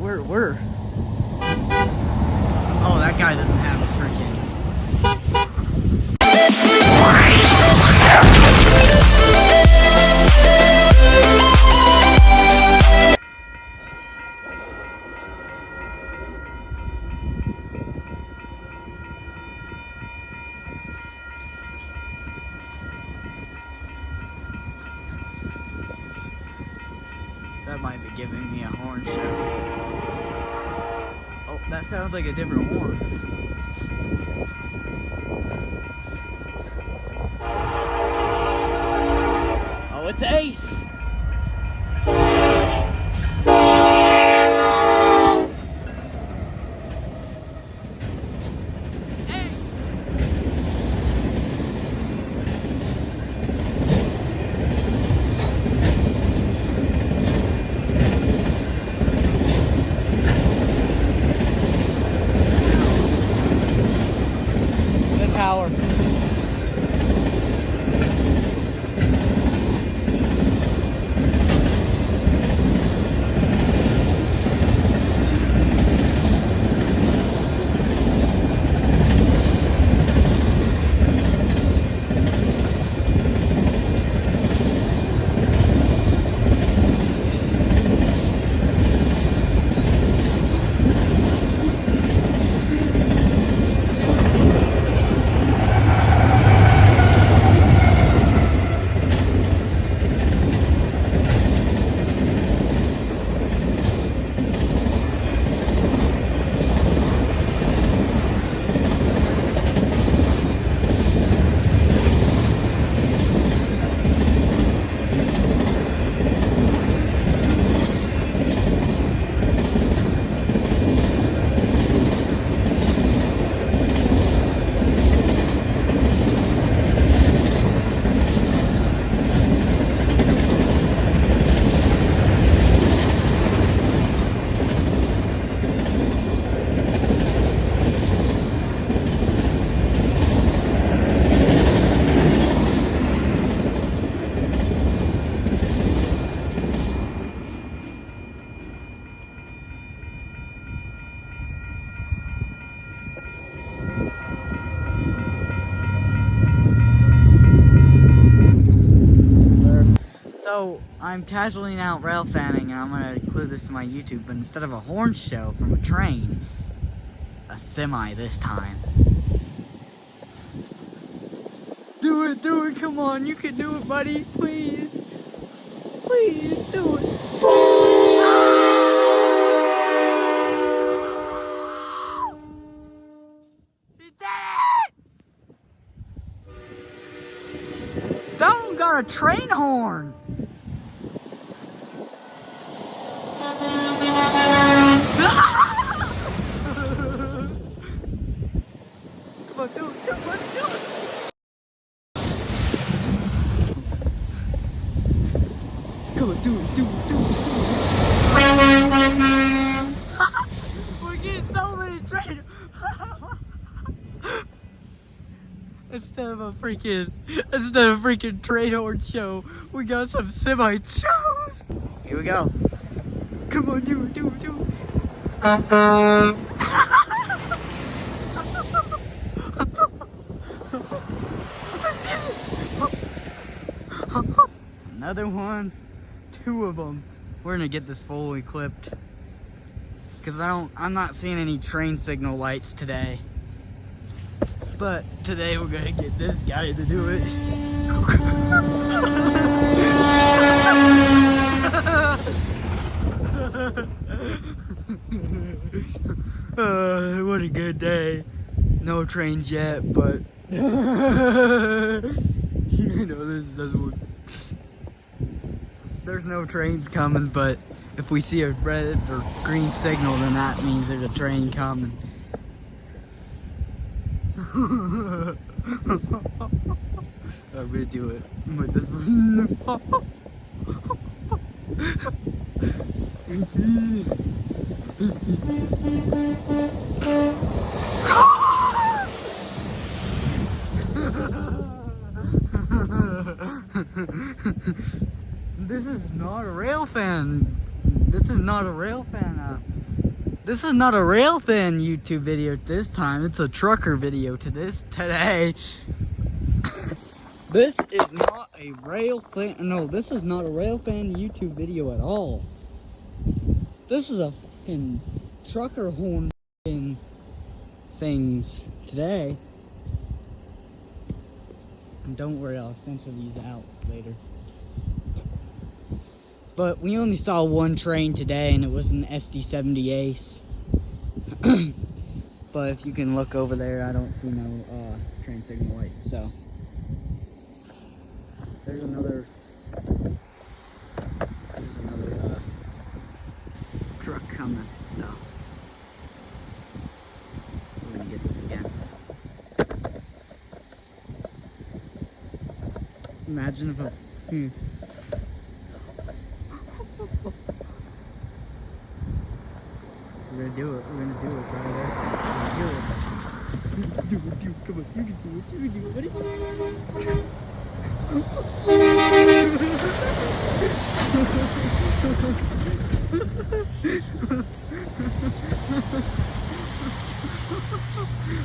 Where? Oh, that guy doesn't have a freaking. That might be giving me a horn show. Oh, that sounds like a different horn. Oh, it's Ace! Power. So, I'm casually out rail fanning, and I'm gonna include this to my YouTube, but instead of a horn show from a train, a semi this time. Do it, come on, you can do it, buddy, please. Please, do it. You did it! That one got a train horn. Come on, do it, buddy, do it. Come on, do it. We're getting so many train. Instead of a freaking train horn show, we got some semi shows. Here we go. Come on, do it. Another one, 2 of them. We're gonna get this fully clipped because I'm not seeing any train signal lights today. But today we're gonna get this guy to do it. What a good day. No trains yet, but you know, this doesn't. There's no trains coming, but if we see a red or green signal, then that means there's a train coming. I'm gonna do it with this one. This is not a rail fan. This is not a rail fan. This is not a Railfan YouTube video this time. It's a trucker video today. This is not a Railfan. No, this is not a Railfan YouTube video at all. This is a fucking trucker horn things today. And don't worry, I'll censor these out later. But we only saw one train today, and it was an SD70 Ace. But if you can look over there, I don't see no train signal lights. So there's another truck coming. So we're gonna get this again. Imagine if a We're gonna do it. We're gonna do it, brother. We're gonna do it. Do it. Come on. You can do it. You can do it.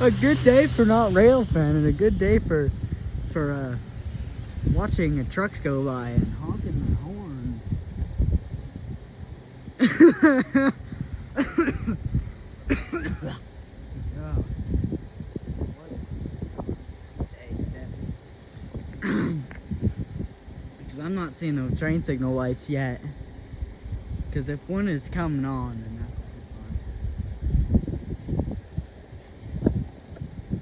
A good day for not Railfan, and a good day for watching trucks go by and honking their horns. Because I'm not seeing no train signal lights yet. Because if one is coming on, then that's fine.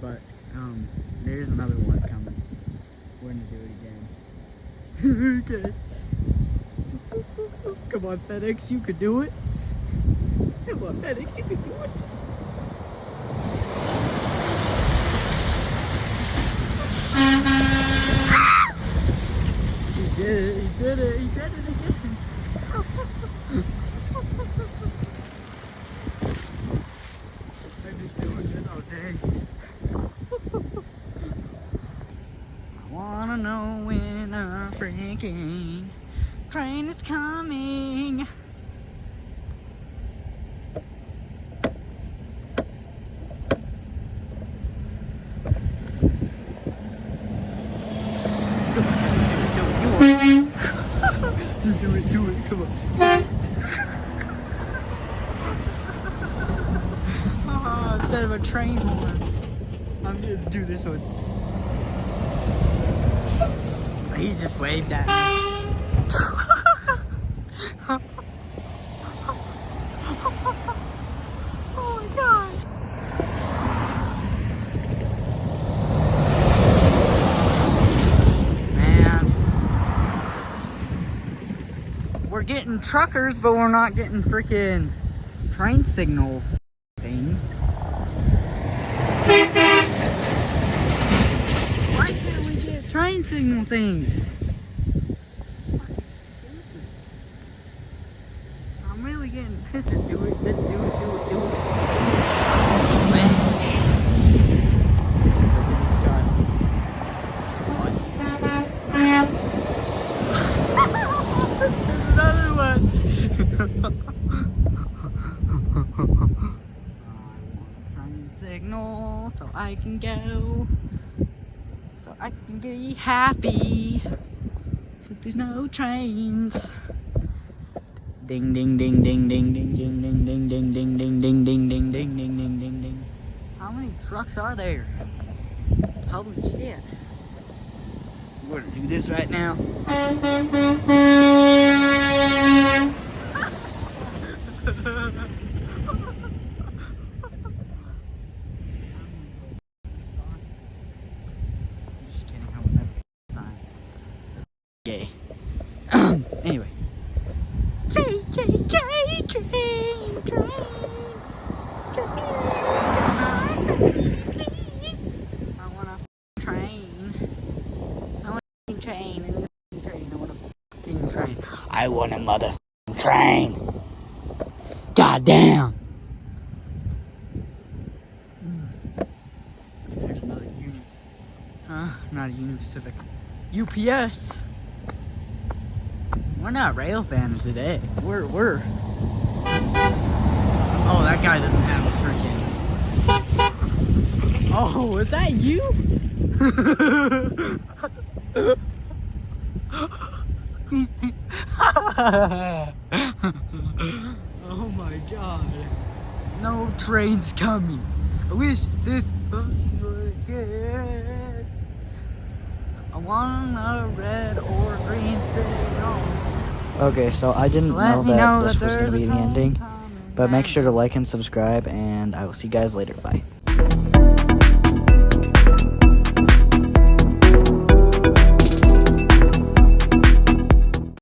But there's another one coming. We're gonna do it again. Okay. Come on, FedEx, you could do it. Come on, FedEx, you could do it. He did it, he did it, he did it again. I've been doing this all day. I wanna know when a freaking train is coming. Do it, come on. Oh, instead of a train horn, I'm gonna do this one. He just waved at me. Oh my god. We're getting truckers, but we're not getting freaking train signal things. Why can't we get train signal things? I'm really getting pissed. Let's do it, let's do it, do it, do it. Oh, man. Train signal so I can go, so I can be happy. There's no trains. Ding ding ding ding ding ding ding ding ding ding ding ding ding ding ding ding ding ding ding ding. How many trucks are there? Holy shit. We're gonna do this right now. Just kidding, I would never sign. Gay. Anyway. Train, train, train, train, train, please. I want a train. I want a train. I want a fucking train. I want a motherfucking train. God damn. There's another Union. Not a Union Pacific. UPS. We're not Railfans today. We're guy doesn't have a freaking. Oh, is that you? Oh my god. No trains coming. I wish this bus would get. I want a red or green signal. Okay, so I didn't Let know me that know this that was going to there's be a the train ending, coming but make sure to now. like and subscribe, and I will see you guys later. Bye.